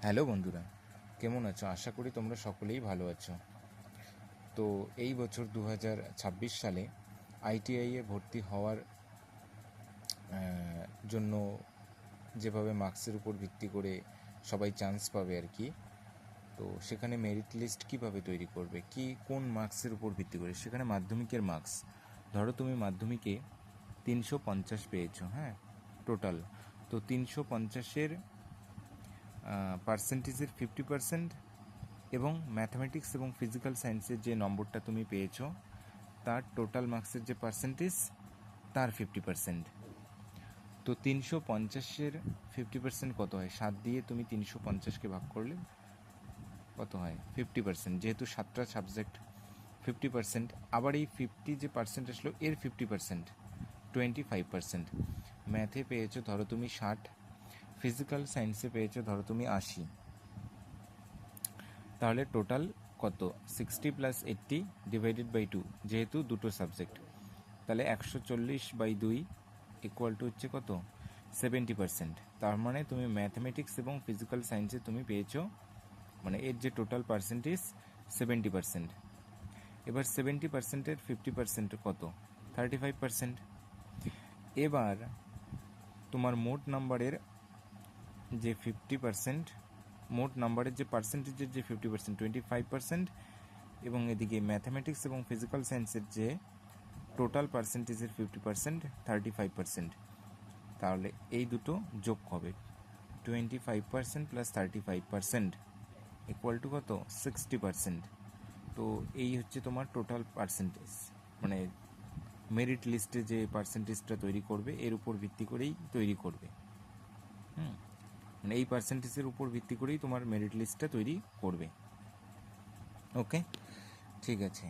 Hello বন্ধুরা, কেমন আছো? আশা করি তোমরা সকলেই ভালো আছো। তো এই বছর 2026 সালে আইটিআইয়ে ভর্তি হওয়ার জন্য যেভাবে মার্কসের উপর ভিত্তি করে সবাই চান্স পাবে আর কি, তো সেখানে মেরিট লিস্ট কীভাবে তৈরি করবে, কোন মার্কসের উপর ভিত্তি করে? সেখানে মাধ্যমিকের মার্কস, ধরো তুমি মাধ্যমিকে 350 পেয়েছো, হ্যাঁ, টোটাল। তো 350-এর পার্সেন্টেজের 50% এবং ম্যাথামেটিক্স এবং ফিজিক্যাল সায়েন্সের যে নম্বরটা তুমি পেয়েছো তার টোটাল মার্কসের যে পার্সেন্টেজ তার 50%। তো 350-এর 50% কত হয়? 7 দিয়ে তুমি 350-কে ভাগ করলে কত হয়? 50%। যেহেতু 7টা সাবজেক্ট, 50%। আবার এই 50 যে পার্সেন্ট আসলো এর 50% 25%। ম্যাথে পেয়েছো ধরো তুমি 60, ফিজিক্যাল সায়েন্সে পেয়েছো ধরো তুমি 80, তাহলে টোটাল কত? 60 + 80 ডিভাইডেড বাই 2, যেহেতু দুটো সাবজেক্ট, তাহলে 140/2 ইকুয়াল টু হচ্ছে কত? 70%। তার মানে তুমি ম্যাথমেটিক্স এবং ফিজিক্যাল সায়েন্সে তুমি পেয়েছো, মানে এর যে টোটাল পার্সেন্টেজ 70%। এবার 70%-এর 50% কত? 35%। এবার তোমার মোট নাম্বারের যে 50%, মোট নাম্বারের যে পার্সেন্টেজের যে 50% 25%, এবং এদিকে ম্যাথামেটিক্স এবং ফিজিক্যাল সায়েন্সের যে টোটাল পার্সেন্টেজের 50% 35%। তাহলে এই দুটো যোগ হবে, 25% + 35% ইকুয়াল টু কত? 60%। তো এই হচ্ছে তোমার টোটাল পার্সেন্টেজ, মানে মেরিট লিস্টে যে পার্সেন্টেজটা তৈরি করবে এর উপর ভিত্তি করেই তৈরি করবে। মানে এই পার্সেন্টেজের উপর ভিত্তি করেই তোমার মেরিট লিস্টটা তৈরি করবে। ওকে, ঠিক আছে।